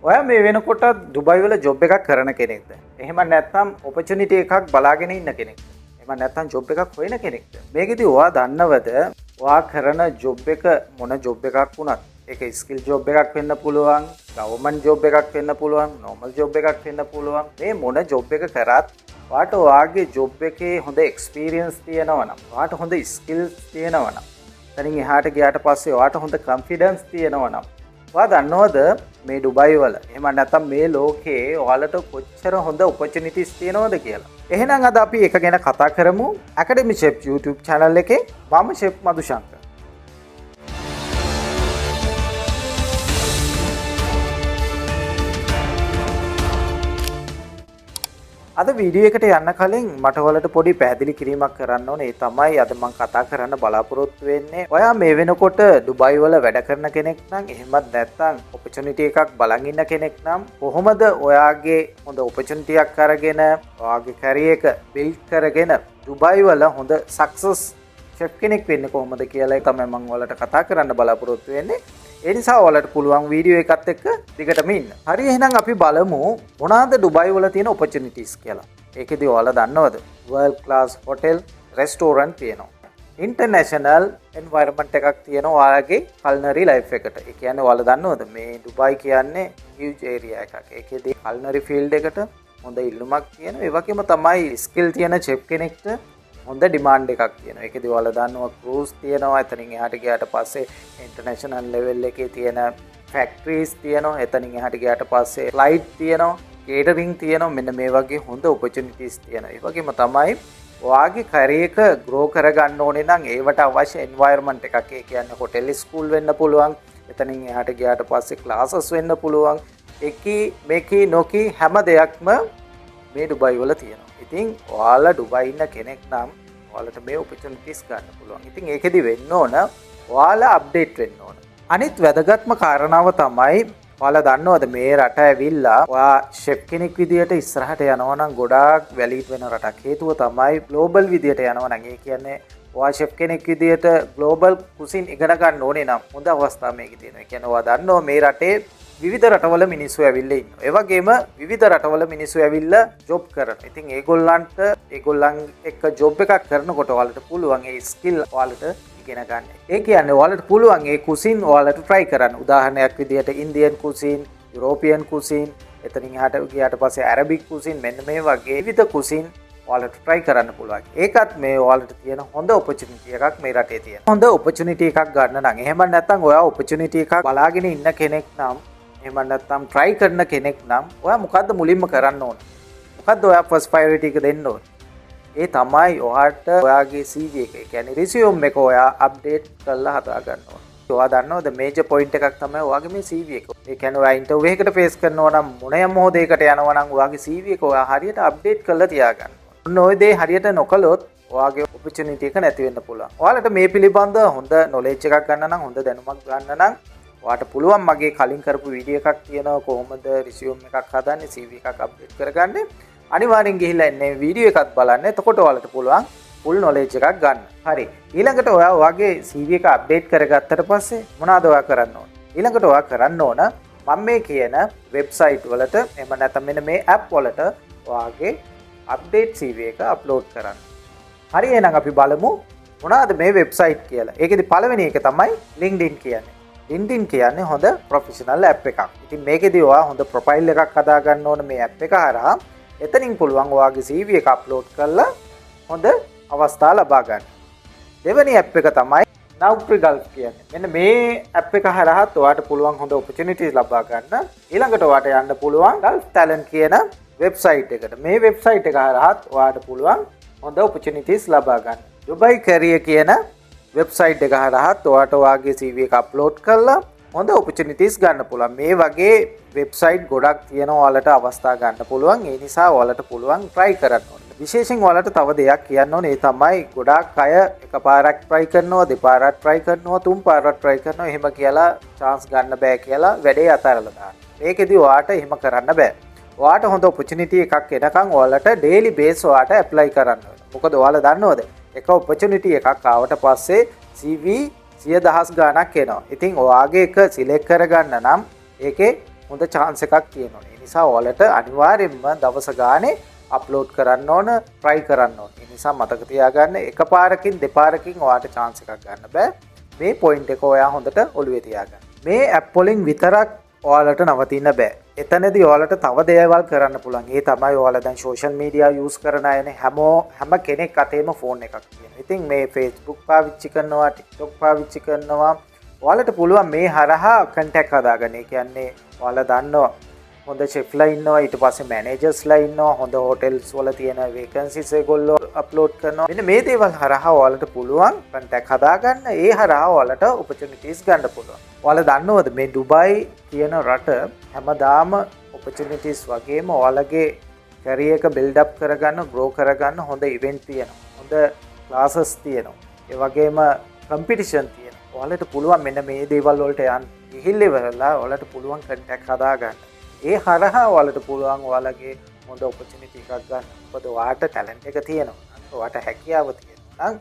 ඔයා මේ වෙනකොට දුබයි වල ජොබ් එකක් කරන කෙනෙක්ද? එහෙම නැත්නම් ඔපචුනිටි එකක් බලාගෙන ඉන්න කෙනෙක්ද? එහෙම නැත්නම් ජොබ් එකක් හොයන කෙනෙක්ද? මේකෙදි ඔයා දන්නවද ඔයා කරන ජොබ් එක මොන ජොබ් එකක් වුණත් ඒක ස්කිල් ජොබ් එකක් වෙන්න පුළුවන්, ගවර්න්මන්ට් ජොබ් එකක් වෙන්න පුළුවන්, නෝමල් ජොබ් එකක් වෙන්න පුළුවන්. මේ මොන ජොබ් එක කරත් ඔයාට ඔයාගේ ජොබ් එකේ හොඳ එක්ස්පීරියන්ස් තියෙනවා නම්, ඔයාට හොඳ ස්කිල්ස් තියෙනවා නම්, එතනින් එහාට ගියාට පස්සේ ඔයාට හොඳ කොන්ෆිඩන්ස් තියෙනවා නම්, ඔයා දන්නවද මේ ඩුබයි වල එහෙම නැත්නම් මේ ලෝකේ ඔයාලට කොච්චර හොඳ ඔපචුනිටිස් තියෙනවද කියලා. එහෙනම් අද අපි එක ගැන කතා කරමු ඇකඩමි ෂෙෆ් YouTube channel එකේ. මම ෂෙෆ් මදුශංකර්. අද වීඩියෝ එකට යන්න කලින් මට ඔයාලට පොඩි පැහැදිලි කිරීමක් කරන්න ඕනේ. ඒ තමයි අද මම කතා කරන්න බලාපොරොත්තු වෙන්නේ. ඔයා මේ වෙනකොට ඩුබයි වල වැඩ කරන කෙනෙක් නම් එහෙමත් නැත්නම් ඔපචුනිටි එකක් බලන් ඉන්න කෙනෙක් නම් කොහොමද ඔයාගේ හොඳ ඔපචුනිටි එකක් අරගෙන ඔයාගේ කැරියර් එක බිල්ඩ් කරගෙන ඩුබයි වල හොඳ සක්සස් ෂෙෆ් කෙනෙක් වෙන්නේ කොහොමද කියලා තමයි මම ඔයාලට කතා කරන්න බලාපොරොත්තු වෙන්නේ. ඒ නිසා ඔයාලට පුළුවන් වීඩියෝ එකත් එක්ක දිගටම ඉන්න. හරි, එහෙනම් අපි බලමු මොනවාද ඩුබයි වල තියෙන ඔපචුනිටිස් කියලා. ඒකෙදි ඔයාලා දන්නවද? වර්ල්ඩ් ක්ලාස් හොටෙල්, රෙස්ටෝරන්ට් තියෙනවා. ඉන්ටර්නැෂනල් එන්වයරන්මන්ට් එකක් තියෙනවා ඔයාලගේ කල්නරි ලයිෆ් එකට. ඒ කියන්නේ ඔයාලා දන්නවද මේ ඩුබයි කියන්නේ හියුජ් ඒරියා එකක්. ඒකෙදි කල්නරි ෆීල්ඩ් එකට හොඳ ඉල්ලුමක් තියෙනවා. ඒ වගේම තමයි ස්කිල් තියෙන ෂෙෆ් කෙනෙක්ට හොඳ ඩිමාන්ඩ් එකක් තියෙනවා. ඒකෙදි ඔයාලා දන්නවා ක්‍රූස් තියෙනවා. එතනින් එහාට ගියාට පස්සේ ඉන්ටර්නැෂනල් ලෙවල් එකේ තියෙන ෆැක්ටරිස් තියෙනවා. එතනින් එහාට ගියාට පස්සේ ෆ්ලයිට් තියෙනවා, කේටරින් තියෙනවා. මෙන්න මේ වගේ හොඳ ඔපචුනිටිස් තියෙනවා. ඒ වගේම තමයි ඔයාගේ කැරියර් එක ග්‍රෝ කරගන්න ඕනේ නම් ඒවට අවශ්‍ය එන්වයරන්මන්ට් එකක්. ඒ කියන්නේ හොටෙල් ස්කූල් වෙන්න පුළුවන්. එතනින් එහාට ගියාට පස්සේ ක්ලාසස් වෙන්න පුළුවන්. එකී මේකී නොකී හැම දෙයක්ම මේ ඩුබයි වල තියෙනවා. ඉතින් ඔයාලා ඩුබයි ඉන්න කෙනෙක් නම් ඔයාලට මේ ඔපචුනිටිස් ගන්න පුළුවන්. ඉතින් ඒකෙදි වෙන්න ඕන ඔයාලා අප්ඩේට් වෙන්න ඕන. අනිත් වැදගත්ම කාරණාව තමයි ඔයාලා දන්නවද මේ රට ඇවිල්ලා ඔයා ෂෙෆ් කෙනෙක් විදියට ඉස්සරහට යනවා නම් ගොඩාක් වැලිඩ් වෙන රටක්. හේතුව තමයි ග්ලෝබල් විදියට යනවා නම් ඒ කියන්නේ ඔයා ෂෙෆ් කෙනෙක් විදියට ග්ලෝබල් කුසින් ඉගෙන ගන්න ඕනේ නම් හොඳ අවස්ථාවක් මේකේ තියෙනවා. ඒ කියන්නේ ඔයා දන්නවා මේ රටේ විවිධ රටවල මිනිස්සු ඇවිල්ලා ඉන්නවා. ඒ වගේම විවිධ රටවල මිනිස්සු ඇවිල්ලා ජොබ් කරනවා. ඉතින් ඒගොල්ලන් එක්ක ජොබ් එකක් කරනකොට ඔයාලට පුළුවන් ඒ ස්කිල් ඔයාලට ඉගෙන ගන්න. ඒ කියන්නේ ඔයාලට පුළුවන් ඒ කුසින් ඔයාලට try කරන්න. උදාහරණයක් විදිහට ඉන්දියන් කුසින්, යුරෝපියන් කුසින්, එතනින් එහාට ගියාට පස්සේ ඇරබික් කුසින්, මෙන්න මේ වගේ විවිධ කුසින් ඔයාලට try කරන්න පුළුවන්. ඒකත් මේ ඔයාලට තියෙන හොඳ ඔපචුනිටි එකක් මේ රටේ තියෙන. හොඳ ඔපචුනිටි එකක් ගන්න නම් එහෙම නැත්නම් ඔයා ඔපචුනිටි එකක් බලාගෙන ඉන්න කෙනෙක් නම් එහෙම නැත්නම් try කරන කෙනෙක් නම් ඔයා මොකද්ද මුලින්ම කරන්න ඕන? මොකද්ද ඔයා first priority එක දෙන්න ඕන? ඒ තමයි ඔයාට ඔයාගේ CV එක, ඒ කියන්නේ resume එක ඔයා update කරලා හදා ගන්න ඕන. ඔයා දන්නවද major point එකක් තමයි ඔයාගේ මේ CV එක. ඒ කියන්නේ ඔයා interview එකකට face කරනවා නම් මොන මොහොතේකට යනවා නම් ඔයාගේ CV එක ඔයා හරියට update කරලා තියාගන්න. ඔන්න ඔය දේ හරියට නොකළොත් ඔයාගේ opportunity එක නැති වෙන්න පුළුවන්. ඔයාලට මේ පිළිබඳ හොඳ knowledge එකක් ගන්න නම්, හොඳ දැනුමක් ගන්න නම් ඔයාට පුළුවන් මගේ කලින් කරපු වීඩියෝ එකක් තියෙනවා කොහොමද resume එකක් හදන්නේ, CV එකක් අප්ඩේට් කරගන්නේ. අනිවාර්යෙන් ගිහිල්ලා එන්නේ වීඩියෝ එකක් බලන්න. එතකොට ඔයාලට පුළුවන් full knowledge එකක් ගන්න. හරි. ඊළඟට ඔයා ඔයාගේ CV එක අප්ඩේට් කරගත්තට පස්සේ මොනවද ඔයා කරන්න ඕන? ඊළඟට ඔයා කරන්න ඕන මම මේ කියන වෙබ්සයිට් වලට එහෙම නැත්නම් මෙන්න මේ app වලට ඔයාගේ අප්ඩේට් CV එක අප්ලෝඩ් කරන්න. හරි, එහෙනම් අපි බලමු මොනවද මේ වෙබ්සයිට් කියලා. ඒකෙදි පළවෙනි එක තමයි LinkedIn කියන්නේ. LinkedIn කියන්නේ හොඳ ප්‍රොෆෙෂනල් ඇප් එකක්. ඉතින් මේකෙදි ඔයා හොඳ ප්‍රොෆයිල් එකක් හදා ගන්න ඕන මේ ඇප් එක හරහා. එතනින් පුළුවන් ඔයාගේ CV එක අප්ලෝඩ් කරලා හොඳ අවස්ථා ලබා ගන්න. දෙවෙනි ඇප් එක තමයි Naukri Gulf කියන්නේ. මෙන්න මේ ඇප් එක හරහාත් ඔයාට පුළුවන් හොඳ ඔපචුනිටිස් ලබා ගන්න. ඊළඟට ඔයාට යන්න පුළුවන් Gulf Talent කියන වෙබ්සයිට් එකට. මේ වෙබ්සයිට් එක හරහාත් ඔයාට පුළුවන් හොඳ ඔපචුනිටිස් ලබා ගන්න. Dubai Career කියන වෙබ්සයිට් එක හරහාත් ඔයාට ඔයාගේ CV එක අප්ලෝඩ් කරලා හොඳ ඔපචුනිටිස් ගන්න පුළුවන්. මේ වගේ වෙබ්සයිට් ගොඩක් තියෙනවා ඔයාලට අවස්ථා ගන්න පුළුවන්. ඒ නිසා ඔයාලට පුළුවන් try කරන්න ඕනේ. විශේෂයෙන් ඔයාලට තව දෙයක් කියන්න ඕනේ. ඒ තමයි ගොඩාක් අය එකපාරක් try කරනවා, දෙපාරක් try කරනවා, තුන් පාරක් try කරනවා. එහෙම කියලා chance ගන්න බෑ කියලා වැඩේ අතාරලා දාන්න. මේකෙදි ඔයාට එහෙම කරන්න බෑ. ඔයාට හොඳ ඔපචුනිටි එකක් එනකන් ඔයාලට daily base ඔයාට apply කරන්න ඕනේ. මොකද ඔයාලා දන්නවද? එක ඔපචුනිටි එකක් ආවට පස්සේ CV 100,000 ගණක් එනවා. ඉතින් ඔයාගේ එක සිලෙක්ට් කරගන්න නම් ඒකේ හොඳ chance එකක් තියෙනවා. ඒ නිසා ඔයාලට අනිවාර්යෙන්ම දවස ගානේ අප්ලෝඩ් කරන්න ඕන, try කරන්න ඕන. ඒ නිසා මතක තියාගන්න එකපාරකින් දෙපාරකින් ඔයාට chance එකක් ගන්න බෑ. මේ point එක ඔයා හොඳට ඔළුවේ තියාගන්න. මේ app වලින් විතරක් ඔයාලට නවතින්න බෑ. එතනදී ඔයාලට තව දේවල් කරන්න පුළුවන්. ඒ තමයි ඔයාලා දැන් social media use කරන අයනේ හැම කෙනෙක් අතේම phone එකක් තියෙනවා. ඉතින් මේ Facebook පාවිච්චි කරනවා, TikTok පාවිච්චි කරනවා. ඔයාලට පුළුවන් මේ හරහා contact හදාගන්න. ඒ කියන්නේ ඔයාලා දන්නවා හොඳ chefලා ඉන්නවා, ඊට පස්සේ managers ලා ඉන්නවා, හොඳ hotels වල තියෙන vacancies ඒගොල්ලෝ upload කරනවා. මෙන්න මේ දේවල් හරහා ඔයාලට පුළුවන් contact හදාගන්න. ඒ හරහා ඔයාලට opportunities ගන්න පුළුවන්. ඔයාලා දන්නවද මේ ඩුබයි කියන රට හැමදාම opportunities වගේම ඔයාලගේ career එක build up කරගන්න, grow කරගන්න හොඳ event තියෙනවා. හොඳ classes තියෙනවා. ඒ වගේම competition තියෙනවා. ඔයාලට පුළුවන් මෙන්න මේ දේවල් වලට යන්න. ගිහිල්ලා ඉවරලා ඔයාලට පුළුවන් contact හදාගන්න. ඒ හරහා ඔයාලට පුළුවන් ඔයාලගේ හොඳ opportunity එකක් ගන්න. මොකද ඔයාට talent එක තියෙනවා. ඔයාට හැකියාව තියෙනවා. නම්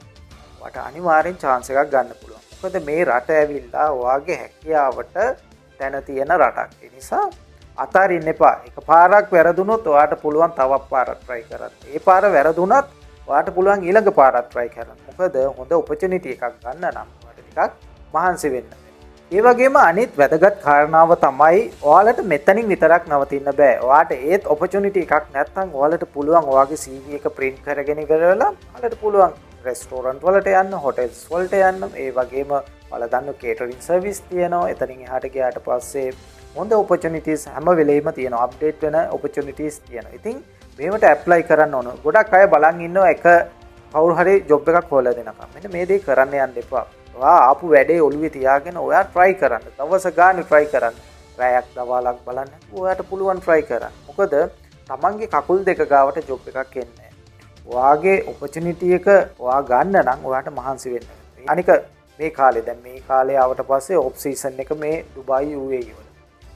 ඔයාට අනිවාර්යෙන් chance එකක් ගන්න පුළුවන්. මොකද මේ රට ඇවිල්ලා ඔයාගේ හැකියාවට තැන තියෙන රටක්. ඒ නිසා අතාරින්න එපා. එකපාරක් වැරදුනොත් ඔයාට පුළුවන් තවත් පාරක් try කරන්න. ඒ පාර වැරදුනත් ඔයාට පුළුවන් ඊළඟ පාරක් try කරන්න. මොකද හොඳ opportunity එකක් ගන්න නම් ඔයාට ටිකක් මහන්සි වෙන්න. ඒ වගේම අනිත් වැදගත් කාරණාව තමයි ඔයාලට මෙතනින් විතරක් නවතින්න බෑ. ඔයාට ඒත් opportunity එකක් නැත්නම් ඔයාලට පුළුවන් ඔයාගේ CV එක print කරගෙන ඉවරලා ඔයාලට පුළුවන් restaurant වලට යන්න, hotels වලට යන්න. ඒ වගේම ඔයාලා දන්න catering service තියෙනවා. එතනින් එහාට ගියාට පස්සේ හොඳ opportunities හැම වෙලෙම තියෙනවා. update වෙන opportunities තියෙනවා. ඉතින් මේවට apply කරන්න ඕන. ගොඩක් අය බලන් ඉන්නවා එක කවුරු හරි job එකක් හොයලා දෙනකම්. මෙන්න මේ දේ කරන්න යන්න එපා. ඔයා ආපු වැඩේ ඔළුවේ තියාගෙන ඔයා try කරන්න. දවස ගානේ try කරන්න. රැයක් දවල්ක් බලන්න. ඔයාට පුළුවන් try කරන්න. මොකද තමන්ගේ කකුල් දෙක ගාවට job එකක් එන්නේ. ඔයාගේ opportunity එක ඔයා ගන්න නම් ඔයාට මහන්සි වෙන්න. අනික මේ කාලේ දැන් මේ කාලේ ආවට පස්සේ off season එක මේ ඩුබයි UAE වල.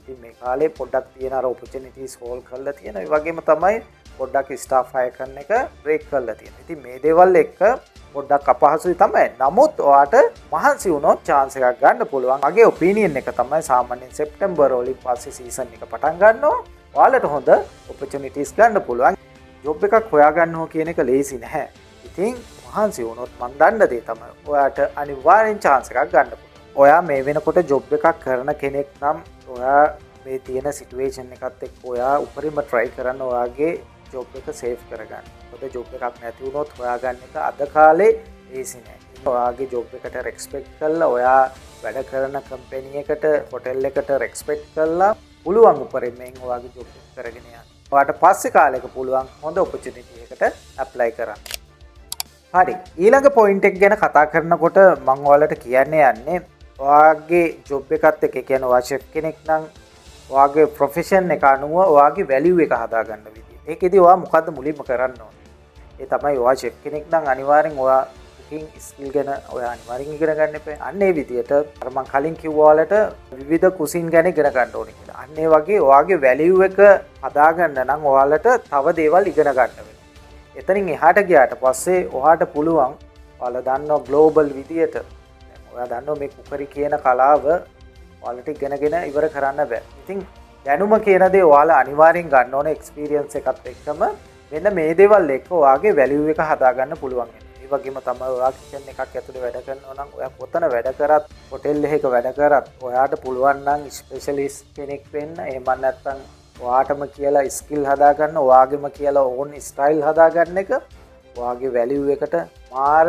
ඉතින් මේ කාලේ පොඩ්ඩක් තියෙන අර opportunities hold කරලා තියෙන. ඒ වගේම තමයි පොඩ්ඩක් staff hire කරන එක break කරලා තියෙන. ඉතින් මේ දේවල් එක්ක පොඩ්ඩක් අපහසුයි තමයි. නමුත් ඔයාට මහන්සි වුණොත් chance එකක් ගන්න පුළුවන්. මගේ opinion එක තමයි සාමාන්‍යයෙන් September වලින් පස්සේ season එක පටන් ගන්නවා. ඔයාලට හොඳ opportunities ගන්න පුළුවන්. job එකක් හොයාගන්නවා කියන එක ලේසි නැහැ. ඉතින් මහන්සි වුණොත් මන් දන්න දේ තමයි ඔයාට අනිවාර්යෙන් chance එකක් ගන්න පුළුවන්. ඔයා මේ වෙනකොට job එකක් කරන කෙනෙක් නම් ඔයා මේ තියෙන situation එකත් එක්ක ඔයා උපරිම try කරන්න ඔයාගේ job එක save කරගන්න. මොකද job එකක් නැති වුණොත් හොයාගන්න එක අද කාලේ ලේසි නෑ. ඔයාගේ job එකට respect කරලා ඔයා වැඩ කරන company එකට hotel එකට respect කරලා පුළුවන් උපරිමයෙන් ඔයාගේ job එක කරගෙන යන්න. ඔයාට පස්සේ කාලෙක පුළුවන් හොඳ opportunity එකකට apply කරන්න. හරි. ඊළඟ point එක ගැන කතා කරනකොට මම ඔයාලට කියන්න යන්නේ ඔයාගේ job එකත් එක්ක කියන්නේ ඔයා chef කෙනෙක් නම් ඔයාගේ profession එක අනුව ඔයාගේ value එක හදාගන්න විදිය. ඒකෙදි ඔයා මොකද්ද මුලින්ම කරන්න ඕනේ? ඒ තමයි ඔයා chef කෙනෙක් නම් අනිවාර්යෙන් ඔයා cooking skill ගැන ඔයා අනිවාර්යෙන් ඉගෙන ගන්න එපා. අන්න ඒ විදියට අර මම කලින් කිව්වා ඔයාලට විවිධ cuisine ගැන ඉගෙන ගන්න ඕනේ කියලා. අන්න ඒ වගේ ඔයාගේ value එක හදාගන්න නම් ඔයාලට තව දේවල් ඉගෙන ගන්න වෙනවා. එතනින් එහාට ගියාට පස්සේ ඔයාට පුළුවන් ඔයාලා දන්නවා global විදියට ඔයා දන්නවා මේ කුකරි කියන කලාව ඔයාලට ඉගෙනගෙන ඉවර කරන්න බෑ. ඉතින් දැනුම කියන දේ ඔයාලා අනිවාර්යෙන් ගන්න ඕනේ එක්ස්පීරියන්ස් එකත් එක්කම මෙන්න මේ දේවල් එක්ක ඔයාගේ වැලියු එක හදාගන්න පුළුවන් වෙනවා. ඒ වගේම තමයි ඔයා කිචන් එකක් ඇතුලේ වැඩ කරනවා නම් ඔයා කොතන වැඩ කරත් හොටෙල් එකක වැඩ කරත් ඔයාට පුළුවන් නම් ස්පෙෂලිස්ට් කෙනෙක් වෙන්න. එහෙම නැත්නම් ඔයාටම කියලා ස්කිල් හදාගන්න, ඔයාගෙම කියලා ඕන් ස්ටයිල් හදාගන්න එක ඔයාගේ වැලියු එකට මාර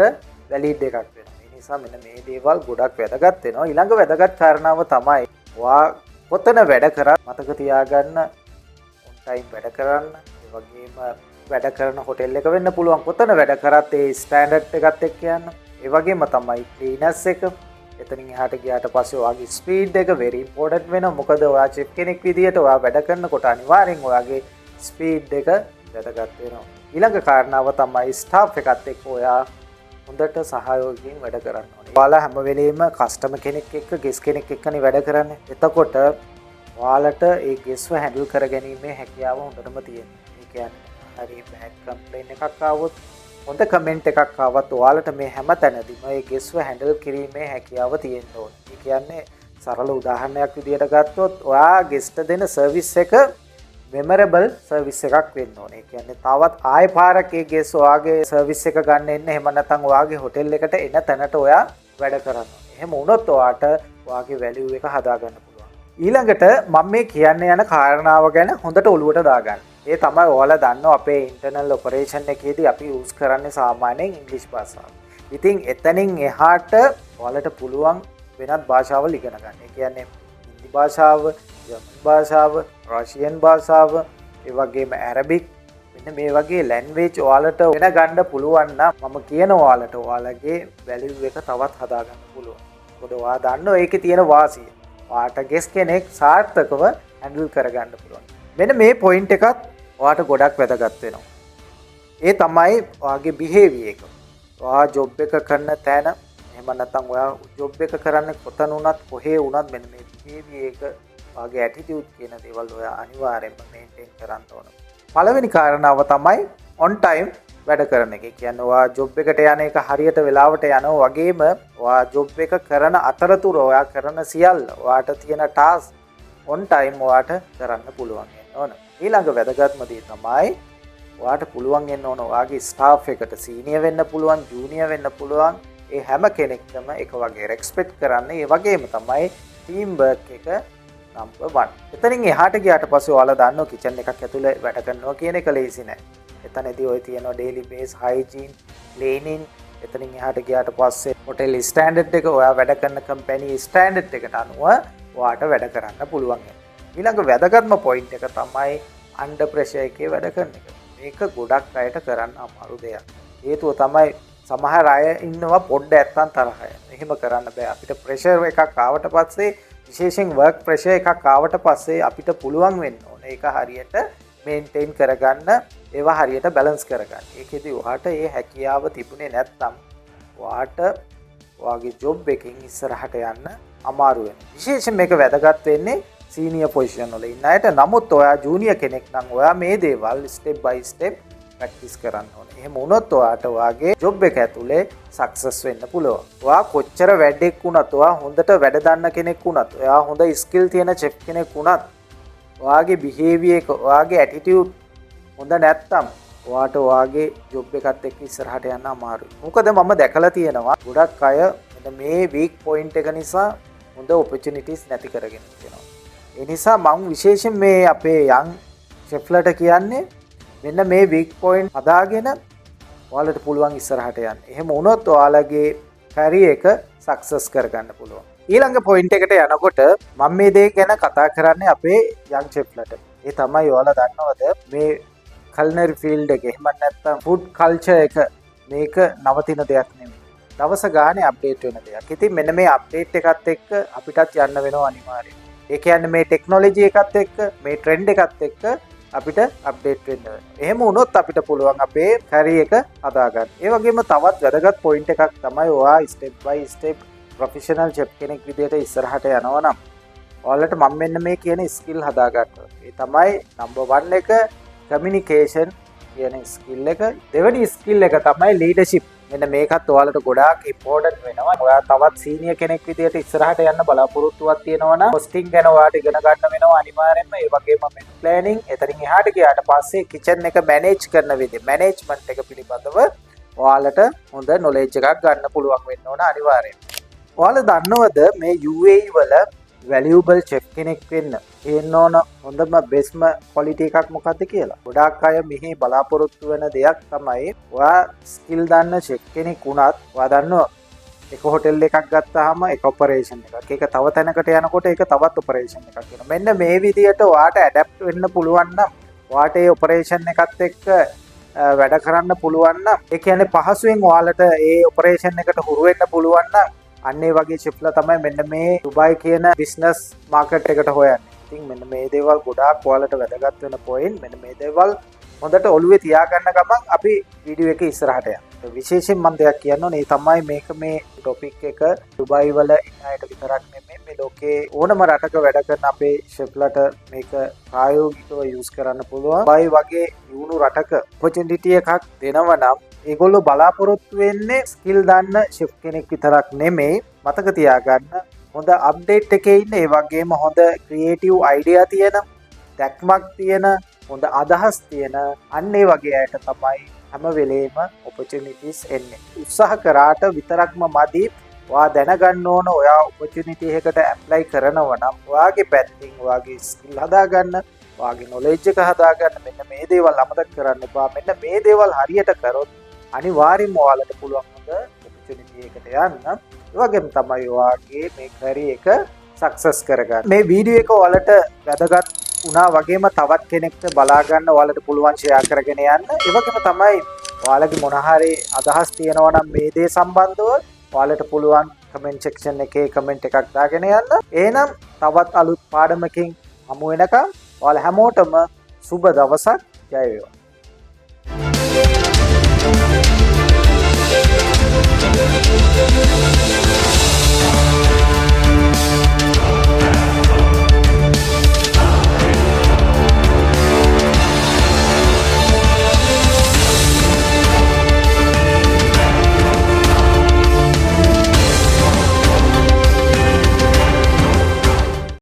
වැලිඩ් එකක් වෙනවා. ඒ නිසා මෙන්න මේ දේවල් ගොඩක් වැදගත් වෙනවා. ඊළඟ වැදගත් කාරණාව තමයි ඔයා කොතන වැඩ කරත් මතක තියාගන්න on time වැඩ කරන්න. ඒ වගේම වැඩ කරන හොටෙල් එක වෙන්න පුළුවන්. කොතන වැඩ කරත් ඒ ස්ටෑන්ඩඩ් එකත් එක්ක යන්න. ඒ වගේම තමයි ක්ලීනර්ස් එක. එතනින් එහාට ගියාට පස්සේ ඔයාගේ ස්පීඩ් එක very important වෙනවා. මොකද ඔයා චෙෆ් කෙනෙක් විදියට ඔයා වැඩ කරනකොට අනිවාර්යෙන් ඔයාගේ ස්පීඩ් එක වැදගත් වෙනවා. ඊළඟ කාරණාව තමයි ස්ටාෆ් එකත් එක්ක ඔයා හොඳට සහයෝගයෙන් වැඩ කරන්න ඕනේ. ඔයාලා හැම වෙලෙම කස්ටමර් කෙනෙක් එක්ක ගෙස් කෙනෙක් එක්කනේ වැඩ කරන්නේ. එතකොට ඔයාලට ඒ ගෙස්ව හැන්ඩල් කරගැනීමේ හැකියාව හොඳටම තියෙනවා. ඒ කියන්නේ හරි බෑඩ් කම්ප්ලේන් එකක් ආවොත් හොඳ කමෙන්ට් එකක් ආවත් ඔයාලට මේ හැම තැනදීම ඒ ගෙස්ව හැන්ඩල් කිරීමේ හැකියාව තියෙන්න ඕනේ. ඒ කියන්නේ සරල උදාහරණයක් විදිහට ගත්තොත් ඔයා ගෙස්ට් දෙන සර්විස් එක මෙමරබල් සර්විස් එකක් වෙන්න ඕනේ. ඒ කියන්නේ තවත් ආයෙ පාරක් ඒ ගෙස් ඔයාගේ සර්විස් එක ගන්න එන්න එහෙම නැත්නම් ඔයාගේ හොටෙල් එකට එන තැනට ඔයා වැඩ කරන්න ඕනේ. එහෙම වුණොත් ඔයාට ඔයාගේ වැලියු එක හදා ගන්න පුළුවන්. ඊළඟට මම මේ කියන්න යන කාරණාව ගැන හොඳට ඔලුවට දාගන්න. ඒ තමයි ඔයාලා දන්නවා අපේ ඉන්ටර්නල් ඔපරේෂන් එකේදී අපි යූස් කරන්නේ සාමාන්‍යයෙන් ඉංග්‍රීසි භාෂාව. ඉතින් එතනින් එහාට ඔයාලට පුළුවන් වෙනත් භාෂාවල් ඉගෙන ගන්න. ඒ කියන්නේ හින්දි භාෂාව, ජර්මන් භාෂාව, රෂියන් භාෂාව, ඒ වගේම ඇරබික් මෙන්න මේ වගේ ලැන්ග්වේජ් ඔයාලට ඉගෙන ගන්න පුළුවන් නම් මම කියන ඔයාලට ඔයාලගේ වැලියු එක තවත් හදා ගන්න පුළුවන්. මොකද ඔයා දන්නවා ඒකේ තියෙන වාසිය. ඔයාට ගෙස් කෙනෙක් සාර්ථකව හැන්ඩල් කරගන්න පුළුවන්. මෙන්න මේ පොයින්ට් එකත් ඔයාට ගොඩක් වැදගත් වෙනවා. ඒ තමයි ඔයාගේ බිහේවියර් එක. ඔයා ජොබ් එක කරන තැන එහෙම නැත්නම් ඔයා ජොබ් එක කරන්නේ කොතන වුණත් කොහේ වුණත් මෙන්න මේ බිහේවියර් එක ඔයාගේ ඇටිටියුඩ් කියන දේවල් ඔයා අනිවාර්යෙන්ම මේන්ටේන් කරන්න ඕන. පළවෙනි කාරණාව තමයි on time වැඩ කරන එක. කියන්නේ ඔයා ජොබ් එකට යන එක හරියට වෙලාවට යනවා වගේම ඔයා ජොබ් එක කරන අතරතුර ඔයා කරන සියල්ල ඔයාට තියෙන ටාස්ක් on time ඔයාට කරන්න පුළුවන් වෙන්න ඕන. ඊළඟ වැදගත්ම දේ තමයි ඔයාට පුළුවන් වෙන්න ඕන ඔයාගේ ස්ටාෆ් එකට සීනියර් වෙන්න පුළුවන්, ජූනියර් වෙන්න පුළුවන්. ඒ හැම කෙනෙක්ටම එක වගේ රෙස්පෙක්ට් කරන්න. ඒ වගේම තමයි ටීම් වර්ක් එක නම්බර් 1. එතනින් එහාට ගියාට පස්සේ ඔයාලා දන්නවා කිචන් එකක් ඇතුලේ වැඩ කරනවා කියන එක ලේසි නෑ. එතනදී ඔය තියෙනවා ඩේලි බේස් හයිජීන්, ක්ලීනින්. එතනින් එහාට ගියාට පස්සේ හොටෙල් ස්ටෑන්ඩඩ් එක ඔයා වැඩ කරන කම්පැනි ස්ටෑන්ඩඩ් එකට අනුව ඔයාට වැඩ කරන්න පුළුවන්. ඊළඟ වැදගත්ම පොයින්ට් එක තමයි අන්ඩර් ප්‍රෙෂර් එකේ වැඩ කරන එක. මේක ගොඩක් අයට කරන්න අමාරු දෙයක්. හේතුව තමයි සමහර අය ඉන්නවා පොඩ්ඩ ඇත්තන් තරහය. එහෙම කරන්න බෑ. අපිට ප්‍රෙෂර් එකක් ආවට පස්සේ විශේෂයෙන් වර්ක් ප්‍රෙෂර් එකක් ආවට පස්සේ අපිට පුළුවන් වෙන්න ඕනේ ඒක හරියට මේන්ටේන් කරගන්න, ඒවා හරියට බැලන්ස් කරගන්න. ඒකෙදි ඔයාට ඒ හැකියාව තිබුණේ නැත්නම් ඔයාට ඔයාගේ ජොබ් එකකින් ඉස්සරහට යන්න අමාරු වෙනවා. විශේෂයෙන් මේක වැදගත් වෙන්නේ සීනියර් පොසිෂන් වල ඉන්න අයට. නමුත් ඔයා ජූනියර් කෙනෙක් නම් ඔයා මේ දේවල් ස්ටෙප් බයි ස්ටෙප් ප්‍රැක්ටිස් කරන්න ඕනේ. එහෙම වුණොත් ඔයාට ඔයාගේ ජොබ් එක ඇතුලේ සක්සස් වෙන්න පුළුවන්. ඔයා කොච්චර වැඩෙක් වුණත්, ඔයා හොඳට වැඩ දන්න කෙනෙක් වුණත්, ඔයා හොඳ ස්කිල් තියෙන චෙෆ් කෙනෙක් වුණත්, ඔයාගේ බිහේවියර් එක, ඔයාගේ ඇටිටියුඩ් හොඳ නැත්තම් ඔයාට ඔයාගේ ජොබ් එකත් එක්ක ඉස්සරහට යන්න අමාරුයි. මොකද මම දැකලා තියෙනවා ගොඩක් අය මෙන්න මේ වීක් පොයින්ට් එක නිසා හොඳ ඔපචුනිටිස් නැති කරගෙන තියෙනවා. ඒ නිසා මම විශේෂයෙන් මේ අපේ යන් ෂෙෆ්ලට කියන්නේ මෙන්න මේ වීක් පොයින්ට් හදාගෙන ඔයාලට පුළුවන් ඉස්සරහට යන්න. එහෙම වුණොත් ඔයාලගේ කැරියර් එක සක්සස් කරගන්න පුළුවන්. ඊළඟ පොයින්ට් එකට යනකොට මම මේ දේ ගැන කතා කරන්නේ අපේ යන් ෂෙෆ්ලට. ඒ තමයි ඔයාලා දන්නවද මේ කල්නරි ෆීල්ඩ් එක එහෙම නැත්නම් ෆුඩ් කල්චර් එක මේක නවතින දෙයක් නෙමෙයි. දවස ගානේ අප්ඩේට් වෙන දෙයක්. ඉතින් මෙන්න මේ අප්ඩේට් එකත් එක්ක අපිටත් යන්න වෙනවා අනිවාර්යයෙන්. ඒ කියන්නේ මේ ටෙක්නොලොජි එකත් එක්ක මේ ට්‍රෙන්ඩ් එකත් එක්ක අපිට අප්ඩේට් වෙන්න වෙනවා. එහෙම වුණොත් අපිට පුළුවන් අපේ කැරියර් එක හදාගන්න. ඒ වගේම තවත් වැදගත් පොයින්ට් එකක් තමයි ඔයා ස්ටෙප් බයි ස්ටෙප් ප්‍රොෆෙෂනල් ෂෙෆ් කෙනෙක් විදිහට ඉස්සරහට යනවා නම් ඔයාලට මම මෙන්න මේ කියන ස්කිල් හදාගන්න. ඒ තමයි නම්බර් 1 එක කමියුනිකේෂන් කියන ස්කිල් එක. දෙවෙනි ස්කිල් එක තමයි ලීඩර්ෂිප්. මෙන්න මේකත් ඔයාලට ගොඩාක් ඉම්පෝටන්ට් වෙනවා. ඔයා තවත් සීනියර් කෙනෙක් විදිහට ඉස්සරහට යන්න බලාපොරොත්තුවක් තියෙනවා නම් හොස්ටිං ගැන ඔයාලට ඉගෙන ගන්න වෙනවා අනිවාර්යෙන්ම. ඒ වගේම මෙනු ප්ලෑනින්, එතනින් එහාට ගියාට පස්සේ කිචන් එක මැනේජ් කරන විදිහ, මැනේජ්මන්ට් එක පිළිබඳව ඔයාලට හොඳ නොලෙජ් එකක් ගන්න පුළුවන් වෙන්න ඕන අනිවාර්යෙන්ම. ඔයාලා දන්නවද මේ UAE වල වැලියබල් චෙෆ් කෙනෙක් වෙන්න තියෙන්න ඕන හොඳම බෙස්ම ක්වොලිටි එකක් මොකක්ද කියලා? ගොඩාක් අය මෙහි බලාපොරොත්තු වෙන දෙයක් තමයි ඔයා ස්කිල් දන්න චෙෆ් කෙනෙක් වුණත් ඔයා දන්නවා එක හොටෙල් එකක් ගත්තාම එක ඔපරේෂන් එකක්, ඒක තව තැනකට යනකොට ඒක තවත් ඔපරේෂන් එකක් වෙනවා. මෙන්න මේ විදිහට ඔයාට ඇඩැප්ට් වෙන්න පුළුවන් නම් ඔයාට ඒ ඔපරේෂන් එකත් එක්ක වැඩ කරන්න පුළුවන් නම් ඒ කියන්නේ පහසුවෙන් ඔයාලට ඒ ඔපරේෂන් එකට හුරු වෙන්න පුළුවන් නම් අන්න ඒ වගේ ෂෙෆ්ලා තමයි මෙන්න මේ ඩුබායි කියන බිස්නස් මාකට් එකට හොයන්නේ. ඉතින් මෙන්න මේ දේවල් ගොඩාක් ඔයාලට වැදගත් වෙන පොයින්ට්. මෙන්න මේ දේවල් හොඳට ඔළුවේ තියාගන්න ගමන් අපි වීඩියෝ එක ඉස්සරහට යනවා. විශේෂයෙන් මම දෙයක් කියන්න ඕනේ. ඒ තමයි මේක මේ ටොපික් එක ඩුබායි වල ඉන්න අයට විතරක් නෙමෙයි මේ ලෝකේ ඕනම රටක වැඩ කරන අපේ ෂෙෆ්ලාට මේක ප්‍රායෝගිකව යූස් කරන්න පුළුවන්. ඩුබායි වගේ යුණු රටක ඔපචුනිටි එකක් දෙනවා නම් ඒගොල්ලෝ බලාපොරොත්තු වෙන්නේ ස්කිල් දන්න ෂෙෆ් කෙනෙක් විතරක් නෙමෙයි. මතක තියාගන්න හොඳ අප්ඩේට් එකේ ඉන්න, ඒ වගේම හොඳ ක්‍රියේටිව් අයිඩියා තියෙන, දැක්මක් තියෙන, හොඳ අදහස් තියෙන අන්න ඒ වගේ අයට තමයි හැම වෙලේම opportunities එන්නේ. උත්සාහ කරාට විතරක්ම මදි. ඔයා දැනගන්න ඕන ඔයා opportunity එකකට apply කරනවා නම් ඔයාගේ පැත්තෙන් ඔයාගේ skill හදාගන්න, ඔයාගේ knowledge එක හදාගන්න. මෙන්න මේ දේවල් අමතක කරන්න එපා. මෙන්න මේ දේවල් හරියට කරොත් අනිවාර්යයෙන්ම ඔයාලට පුළුවන් හොඳ opportunity එකකට යන්න. ඒ වගේම තමයි ඔයාගේ මේ career එක success කරගන්න. මේ වීඩියෝ එක ඔයාලට වැදගත් වුණා වගේම තවත් කෙනෙක්ට බලා ගන්න ඔයාලට පුළුවන් share කරගෙන යන්න. ඒ වගේම තමයි ඔයාලගේ මොන හරි අදහස් තියෙනවා නම් මේ දේ සම්බන්ධව ඔයාලට පුළුවන් comment section එකේ comment එකක් දාගෙන යන්න. එහෙනම් තවත් අලුත් පාඩමකින් හමු වෙනකම් ඔයාලා හැමෝටම සුබ දවසක්. ජය වේවා.